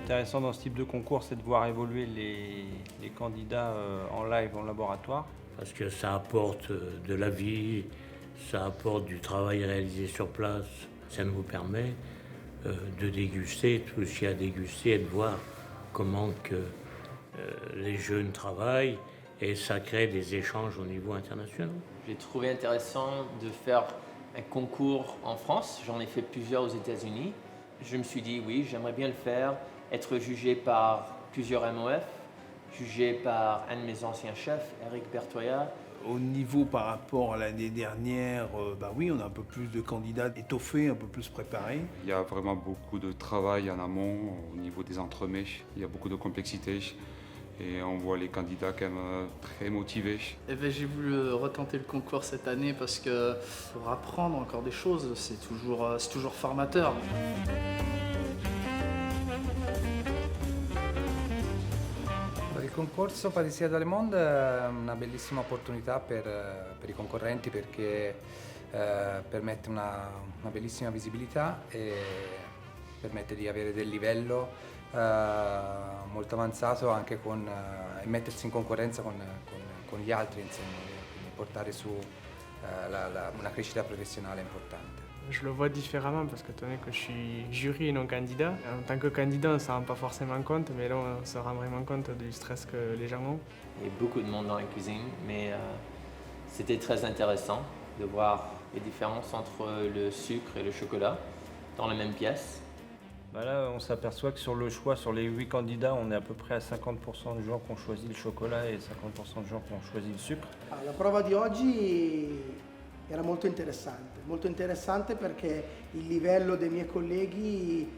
intéressant dans ce type de concours, c'est de voir évoluer les candidats en live, en laboratoire. Parce que ça apporte de la vie, ça apporte du travail réalisé sur place. Ça nous permet de déguster tout ce qu'il y a à déguster et de voir comment que les jeunes travaillent et ça crée des échanges au niveau international. J'ai trouvé intéressant de faire un concours en France. J'en ai fait plusieurs aux États-Unis. Je me suis dit oui, j'aimerais bien le faire, être jugé par plusieurs MOF, jugé par un de mes anciens chefs, Eric Bertoya. Au niveau par rapport à l'année dernière, oui, on a un peu plus de candidats étoffés, un peu plus préparés. Il y a vraiment beaucoup de travail en amont au niveau des entremets. Il y a beaucoup de complexité et on voit les candidats quand même très motivés. J'ai voulu retenter le concours cette année parce que pour apprendre encore des choses, c'est toujours formateur. Il concorso Patissier dans le Monde è una bellissima opportunità per i concorrenti perché permette una bellissima visibilità e permette di avere del livello molto avanzato anche e mettersi in concorrenza con gli altri, insomma, quindi portare su una crescita professionale importante. Je le vois différemment parce que étant donné que je suis jury et non candidat, en tant que candidat on ne s'en rend pas forcément compte, mais là on se rend vraiment compte du stress que les gens ont. Il y a beaucoup de monde dans la cuisine, mais c'était très intéressant de voir les différences entre le sucre et le chocolat dans la même pièce. Là, on s'aperçoit que sur le choix, sur les 8 candidats, on est à peu près à 50% de gens qui ont choisi le chocolat et 50% de gens qui ont choisi le sucre. La prova di oggi era molto interessante perché il livello dei miei colleghi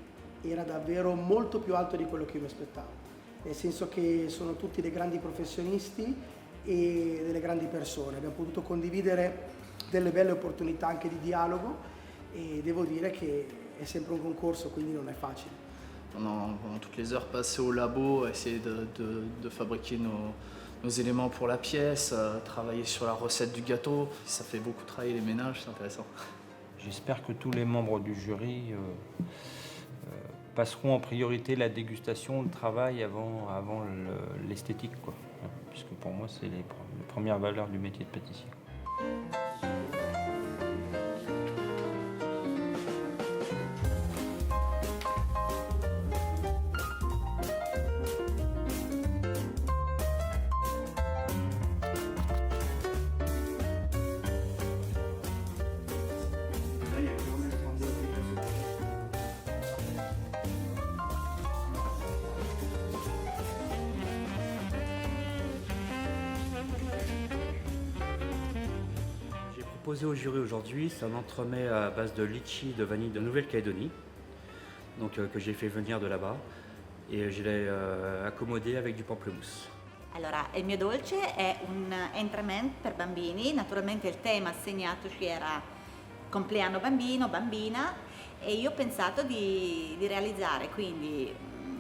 era davvero molto più alto di quello che io mi aspettavo, nel senso che sono tutti dei grandi professionisti e delle grandi persone. Abbiamo potuto condividere delle belle opportunità anche di dialogo e devo dire che è sempre un concorso, quindi non è facile. Pendant toutes les heures passées au labo, essayer de fabriquer nos éléments pour la pièce, travailler sur la recette du gâteau, ça fait beaucoup travailler les ménages, c'est intéressant. J'espère que tous les membres du jury passeront en priorité la dégustation, le travail avant l'esthétique, quoi. Puisque pour moi, c'est les premières valeurs du métier de pâtissier. Proposé au jury aujourd'hui, c'est un entremets à base de litchi de vanille de Nouvelle-Calédonie, donc que j'ai fait venir de là-bas et je l'ai accommodé avec du pamplemousse. Allora, il mio dolce è un entremet per bambini, naturalmente il tema assegnatoci era compleanno bambino, bambina e io ho pensato di realizzare quindi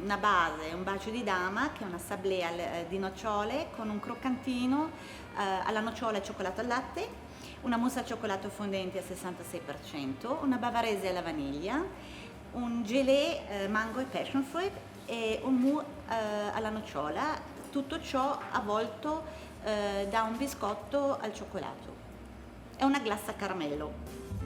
una base, un bacio di dama che è una sablea di nocciole con un croccantino alla nocciola e cioccolato al latte, una mousse al cioccolato fondente al 66%, una bavarese alla vaniglia, un gelé mango e passion fruit e un mousse alla nocciola, tutto ciò avvolto da un biscotto al cioccolato. È una glassa a caramello.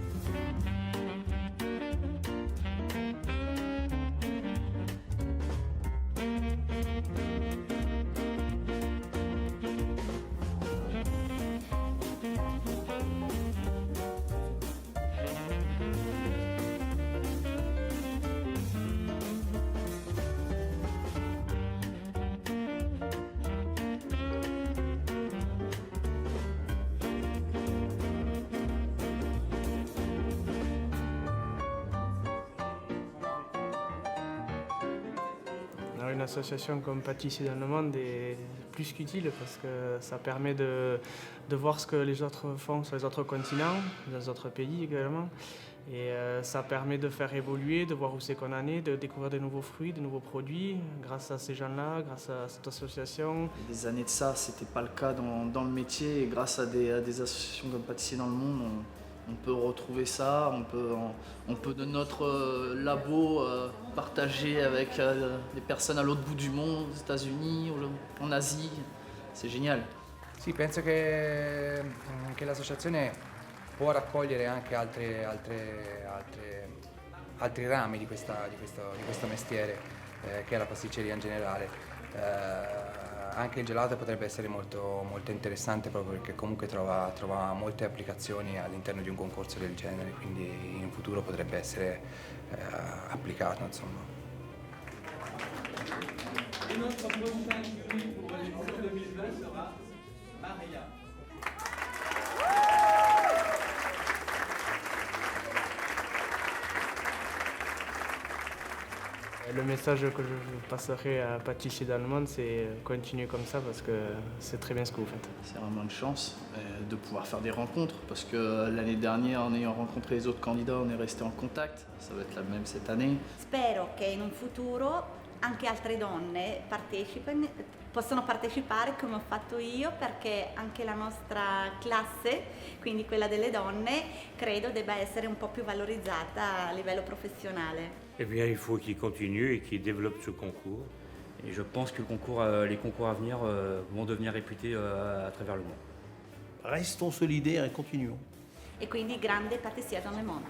Alors une association comme Pâtissier dans le Monde est plus qu'utile parce que ça permet de voir ce que les autres font sur les autres continents, dans les autres pays également. Et ça permet de faire évoluer, de voir où c'est qu'on en est, de découvrir de nouveaux fruits, de nouveaux produits grâce à ces gens-là, grâce à cette association. Des années de ça, c'était pas le cas dans le métier et grâce à des associations comme Pâtissier dans le Monde, On peut retrouver ça, on peut de notre labo partager avec des personnes à l'autre bout du monde, aux États-Unis, en Asie. C'est génial. Sì, penso che l'associazione può raccogliere anche altri rami di questo mestiere, che è la pasticceria in generale. Anche il gelato potrebbe essere molto, molto interessante proprio perché comunque trova molte applicazioni all'interno di un concorso del genere, quindi in futuro potrebbe essere applicato, insomma. Et notre prochain jury pour l'édition 2020 sera Maria. Le message que je passerai à pâtissiers dans le monde, c'est continuer comme ça parce que c'est très bien ce que vous faites. C'est vraiment une chance de pouvoir faire des rencontres parce que l'année dernière, en ayant rencontré les autres candidats, on est resté en contact. Ça va être la même cette année. Spero che in un futuro anche altre donne possano partecipare come ho fatto io, perché anche la nostra classe, quindi quella delle donne, credo debba essere un po' più valorizzata a livello professionale. Eh bien, il faut qu'ils continuent et qu'ils développent ce concours. Et je pense que les concours à venir vont devenir réputés à travers le monde. Restons solidaires et continuons. E quindi grande patissier dans le monde.